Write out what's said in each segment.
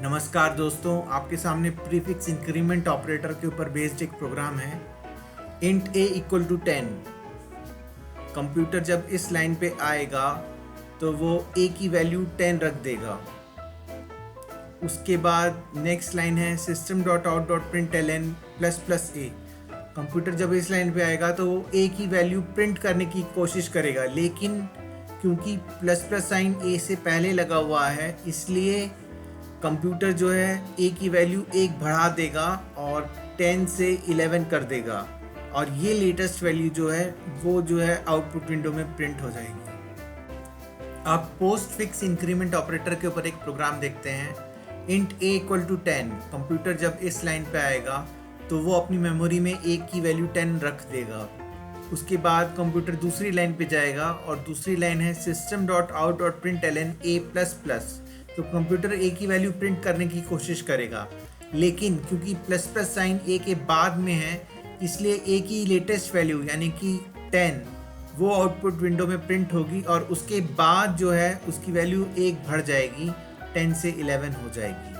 नमस्कार दोस्तों, आपके सामने प्रीफिक्स इंक्रीमेंट ऑपरेटर के ऊपर बेस्ड एक प्रोग्राम है। Int a equal to 10। Computer जब इस लाइन पे आएगा तो वो a की वैल्यू 10 रख देगा। उसके बाद नेक्स्ट लाइन है system dot out dot print L n plus plus a. Computer जब इस लाइन पे आएगा तो वो a की वैल्यू प्रिंट करने की कोशिश करेगा, लेकिन क्योंकि प्लस प्लस साइन a से पहले लगा हुआ है इसलिए कंप्यूटर जो है a की वैल्यू 1 बढ़ा देगा और 10 से 11 कर देगा, और ये लेटेस्ट वैल्यू जो है वो जो है आउटपुट विंडो में प्रिंट हो जाएगी। आप पोस्ट फिक्स इंक्रीमेंट ऑपरेटर के ऊपर एक प्रोग्राम देखते हैं। Int a equal to 10। Computer जब इस लाइन पे आएगा तो वो अपनी मेमोरी में a की वैल्यू 10 रख देगा। उसके बाद कंप्यूटर दूसरी लाइन पे जाएगा और दूसरी लाइन है system dot out dot print L N a plus plus. तो कंप्यूटर a की वैल्यू प्रिंट करने की कोशिश करेगा, लेकिन क्योंकि प्लस प्लस साइन a के बाद में है इसलिए a की लेटेस्ट वैल्यू यानी कि 10 वो आउटपुट विंडो में प्रिंट होगी, और उसके बाद जो है उसकी वैल्यू 1 बढ़ जाएगी, 10 से 11 हो जाएगी।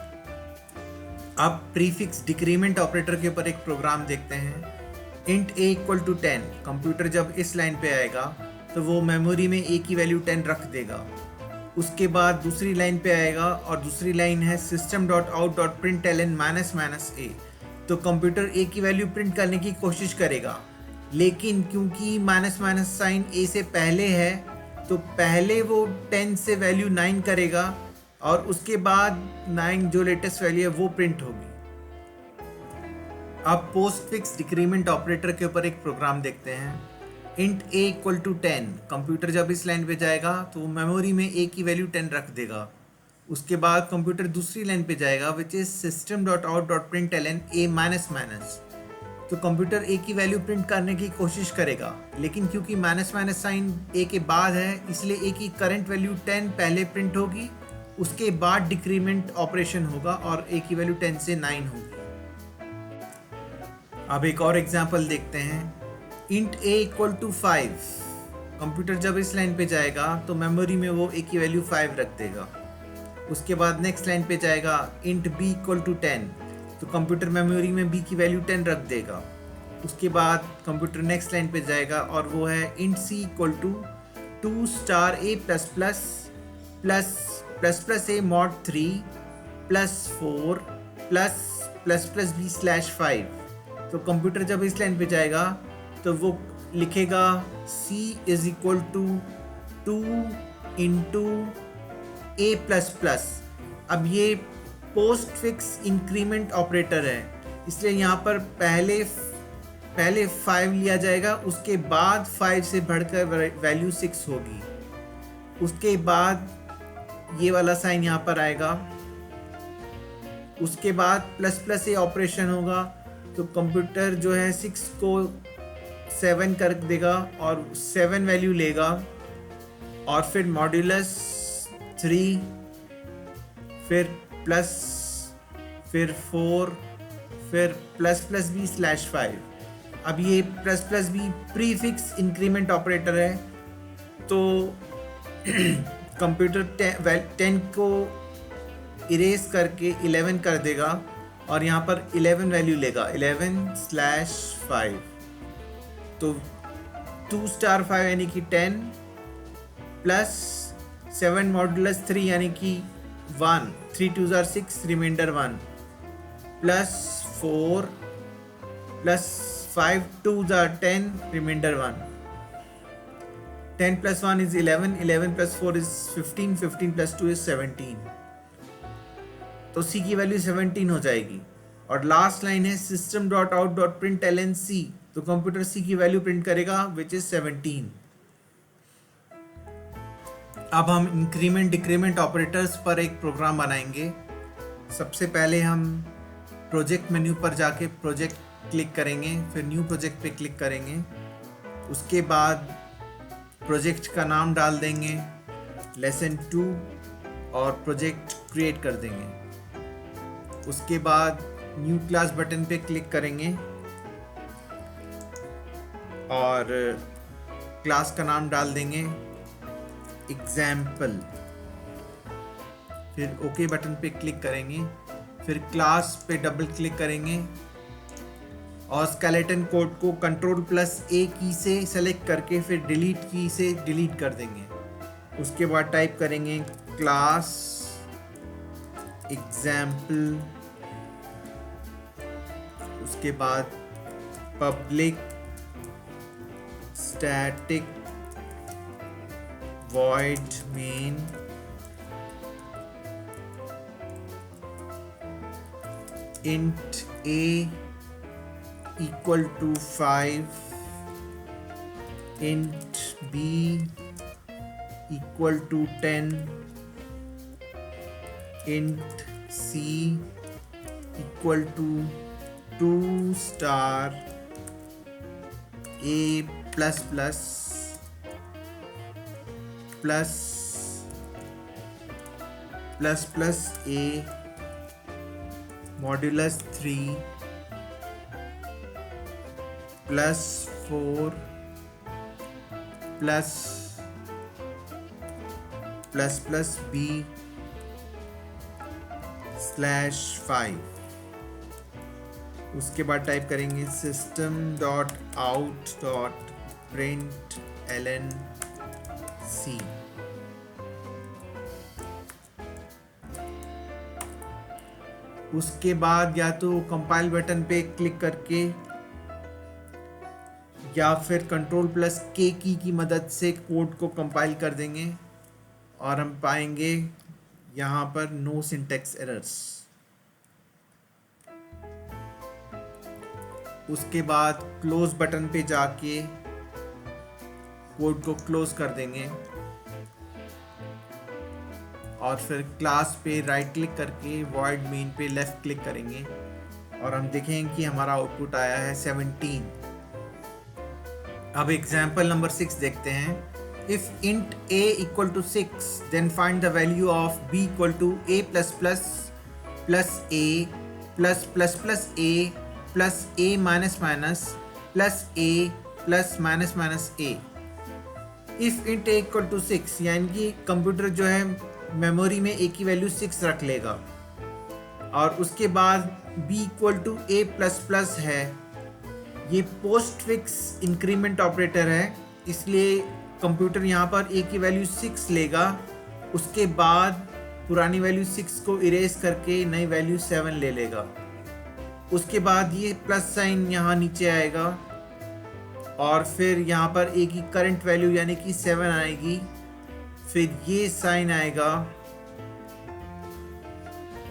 अब प्रीफिक्स डिक्रीमेंट ऑपरेटर के ऊपर एक प्रोग्राम देखते हैं। Int a equal to 10। Computer जब इस लाइन पे आएगा तो वो मेमोरी में a की वैल्यू 10 रख देगा। उसके बाद दूसरी लाइन पे आएगा और दूसरी लाइन है system dot out dot print L n minus minus a. तो कंप्यूटर a की वैल्यू प्रिंट करने की कोशिश करेगा, लेकिन क्योंकि माइनस माइनस साइन a से पहले है तो पहले वो 10 से वैल्यू 9 करेगा और उसके बाद 9 जो लेटेस्ट वैल्यू है वो प्रिंट होगी। अब पोस्ट फिक्स डिक्रीमेंट ऑपरेटर के ऊपर एक प्रोग्राम देखते हैं। Int a equal to 10। Computer जब इस लाइन पे जाएगा तो मेमोरी में a की वैल्यू 10 रख देगा। उसके बाद कंप्यूटर दूसरी लाइन पे जाएगा which is system dot out dot print L N a minus minus. तो कंप्यूटर a की वैल्यू प्रिंट करने की कोशिश करेगा, लेकिन क्योंकि माइनस माइनस साइन a के बाद है इसलिए a की करंट वैल्यू 10 पहले प्रिंट होगी, उसके बाद डिक्रीमेंट ऑपरेशन होगा और a की वैल्यू 10 से 9 होगी। अब एक और एग्जाम्पल देखते हैं। Int a equal to 5। Computer जब इस लाइन पे जाएगा तो मेमोरी में वो a की वैल्यू 5 रख देगा। उसके बाद नेक्स्ट लाइन पे जाएगा इंट b इक्वल टू 10। तो कंप्यूटर मेमोरी में b की वैल्यू 10 रख देगा। उसके बाद कंप्यूटर नेक्स्ट लाइन पे जाएगा और वो है int c equal to 2 star a plus plus plus plus plus a mod 3 plus 4 plus plus plus b slash 5। तो कंप्यूटर जब इस लाइन पे जाएगा तो वो लिखेगा c is equal to 2 into a plus plus. अब ये पोस्ट फिक्स इंक्रीमेंट ऑपरेटर है, इसलिए यहाँ पर पहले 5 लिया जाएगा, उसके बाद 5 से बढ़कर वैल्यू 6 होगी। उसके बाद ये वाला साइन यहाँ पर आएगा। उसके बाद प्लस प्लस ए ऑपरेशन होगा, तो कंप्यूटर जो है 6 को 7 कर देगा और 7 वैल्यू लेगा, और फिर मॉड्यूलस 3, फिर प्लस, फिर 4, फिर प्लस प्लस बी स्लैश 5। अब ये plus plus B prefix increment operator है, तो कंप्यूटर 10 को इरेज करके 11 कर देगा और यहाँ पर 11 वैल्यू लेगा, 11 स्लैश 5। तो 2 स्टार 5 यानी कि 10 प्लस 7 मॉड्यूलस 3 यानी कि 1, 3 2 are 6 remainder 1 plus 4 plus 5 2 are 10 remainder 1। 10 plus 1 is 11, 11 plus 4 is 15, 15 plus 2 is 17। तो c की वैल्यू 17 हो जाएगी। और लास्ट लाइन है system dot out dot print L N C. तो कंप्यूटर c की वैल्यू प्रिंट करेगा विच इज 17। अब हम इंक्रीमेंट डिक्रीमेंट ऑपरेटर्स पर एक प्रोग्राम बनाएंगे। सबसे पहले हम प्रोजेक्ट मेन्यू पर जाके प्रोजेक्ट क्लिक करेंगे, फिर न्यू प्रोजेक्ट पे क्लिक करेंगे। उसके बाद प्रोजेक्ट का नाम डाल देंगे लेसन 2 और प्रोजेक्ट क्रिएट कर देंगे। उसके बाद न्यू क्लास बटन पे क्लिक करेंगे और क्लास का नाम डाल देंगे एग्जाम्पल। फिर ओके बटन पे क्लिक करेंगे, फिर क्लास पे डबल क्लिक करेंगे और स्केलेटन कोड को Ctrl+A की से सेलेक्ट करके फिर डिलीट की से डिलीट कर देंगे। उसके बाद टाइप करेंगे क्लास एग्जाम्पल, उसके बाद public static void main int a equal to 5, int b equal to 10, int c equal to 2 star a plus plus plus plus plus a modulus 3 plus 4 plus plus plus b slash 5। उसके बाद type करेंगे system.out.println C। उसके बाद या तो compile button पे click करके या फिर Ctrl+K की मदद से कोड को कंपाइल कर देंगे और हम पाएंगे यहाँ पर नो सिंटैक्स एरर्स। उसके बाद क्लोज बटन पे जाके कोड को क्लोज कर देंगे और फिर क्लास पे राइट क्लिक करके वॉइड मेन पे लेफ्ट क्लिक करेंगे और हम देखेंगे कि हमारा आउटपुट आया है 17। अब एग्जाम्पल नंबर 6 देखते हैं। If int a equal to 6 then find the value of b equal to a plus plus plus a plus plus plus a plus a minus minus plus a plus minus minus a। If int a equal to 6 यानी कि computer जो है memory में a की value 6 रख लेगा और उसके बाद b equal to a plus plus है। ये पोस्ट फिक्स इंक्रीमेंट ऑपरेटर है, इसलिए कंप्यूटर यहाँ पर a की वैल्यू 6 लेगा, उसके बाद पुरानी वैल्यू 6 को इरेज करके नई वैल्यू 7 ले लेगा। उसके बाद ये प्लस साइन यहाँ नीचे आएगा और फिर यहाँ पर a की करंट वैल्यू यानी कि 7 आएगी, फिर ये साइन आएगा,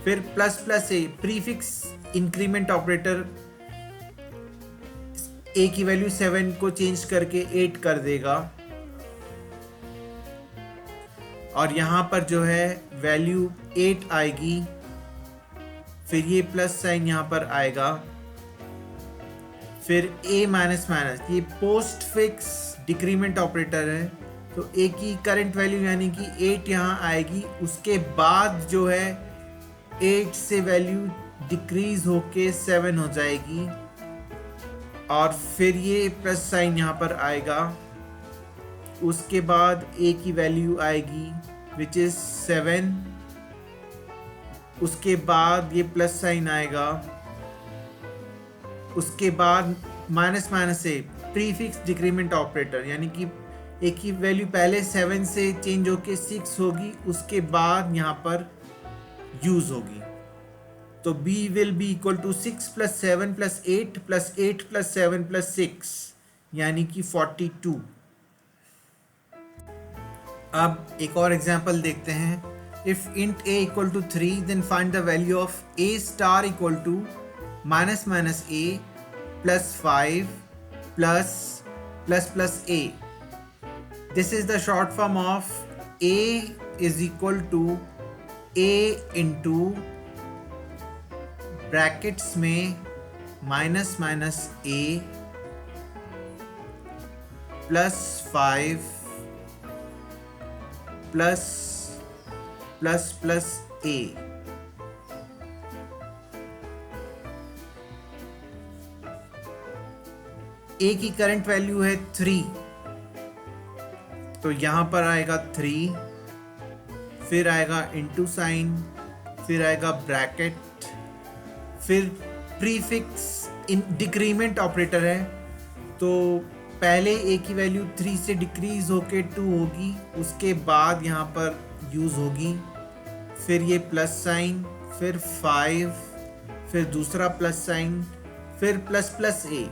फिर plus plus A prefix increment operator a की वैल्यू 7 को चेंज करके 8 कर देगा और यहाँ पर जो है वैल्यू 8 आएगी, फिर ये प्लस साइन यहाँ पर आएगा, फिर a माइनस माइनस, ये पोस्ट फिक्स डिक्रीमेंट ऑपरेटर है तो a की करंट वैल्यू यानी कि 8 यहाँ आएगी। उसके बाद जो है 8 से वैल्यू डिक्रीज होके 7 हो जाएगी और फिर ये प्लस साइन यहाँ पर आएगा। उसके बाद a की वैल्यू आएगी विच इज 7, उसके बाद ये प्लस साइन आएगा, उसके बाद माइनस माइनस से प्रीफिक्स डिक्रीमेंट ऑपरेटर यानी कि a की वैल्यू पहले 7 से चेंज होके 6 होगी, उसके बाद यहाँ पर यूज होगी। तो b will be equal to 6 plus 7 plus 8 plus 8 plus 7 plus 6 यानी कि 42। अब एक और एग्जांपल देखते हैं। If int a equal to 3 then find the value of a star equal to minus minus a plus 5 plus plus plus a। This is the short form of a is equal to a into brackets में minus minus a plus 5 plus plus plus a। a की current value है 3 तो यहां पर आएगा 3, फिर आएगा into sine, फिर आएगा ब्रैकेट, फिर प्रीफिक्स डिक्रीमेंट ऑपरेटर है, तो पहले a की वैल्यू 3 से डिक्रीज होके 2 होगी, उसके बाद यहाँ पर यूज़ होगी, फिर ये प्लस साइन, फिर 5, फिर दूसरा प्लस साइन, फिर प्लस प्लस a।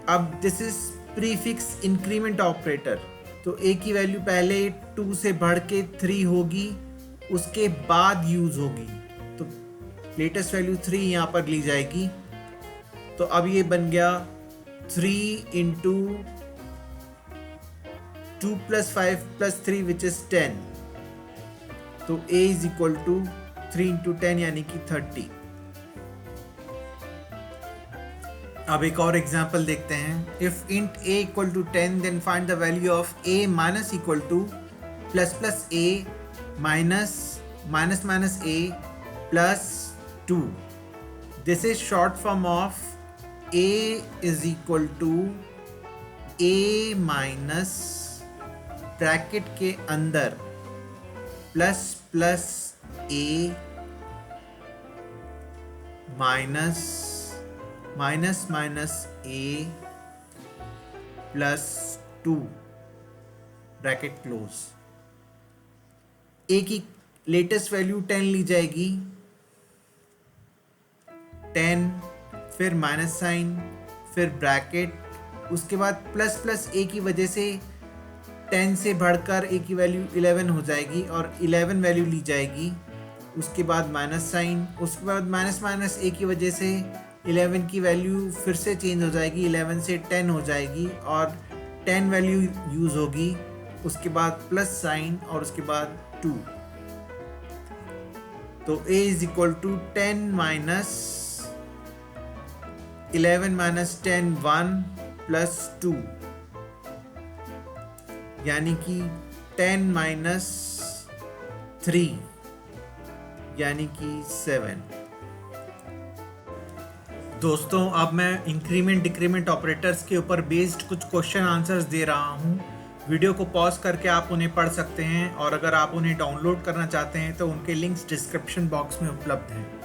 अब this is prefix increment operator, तो a की वैल्यू पहले 2 से बढ़ के 3 होगी, उसके बाद यूज़ होगी, तो लेटेस्ट वैल्यू 3 यहाँ पर ली जाएगी। तो अब ये बन गया 3 इंटू 2 + 5 + 3 विच इज 10, तो a is equal to 3 into 10 यानी कि 30। अब एक और एग्जाम्पल देखते हैं। If int a equal to 10 then find the value of a minus equal to plus plus a minus minus minus a plus 2। This is short form of a is equal to a minus bracket के अंदर plus plus a minus minus minus a plus 2 bracket close. a की latest value 10 ली जाएगी, 10, फिर minus sign, फिर bracket, उसके बाद plus plus a की वजह से 10 से बढ़कर a की वैल्यू 11 हो जाएगी और 11 वैल्यू ली जाएगी, उसके बाद माइनस साइन, उसके बाद माइनस माइनस a की वजह से 11 की वैल्यू फिर से चेंज हो जाएगी, 11 से 10 हो जाएगी और 10 वैल्यू यूज़ होगी, उसके बाद प्लस साइन और उसके बाद 2। तो a is equal to 10 minus 11 minus 10 1 plus 2, यानी कि 10 माइनस 3 यानी कि 7। दोस्तों अब मैं इंक्रीमेंट डिक्रीमेंट ऑपरेटर्स के ऊपर बेस्ड कुछ क्वेश्चन आंसर्स दे रहा हूँ। वीडियो को पॉज करके आप उन्हें पढ़ सकते हैं और अगर आप उन्हें डाउनलोड करना चाहते हैं तो उनके लिंक्स डिस्क्रिप्शन बॉक्स में उपलब्ध हैं।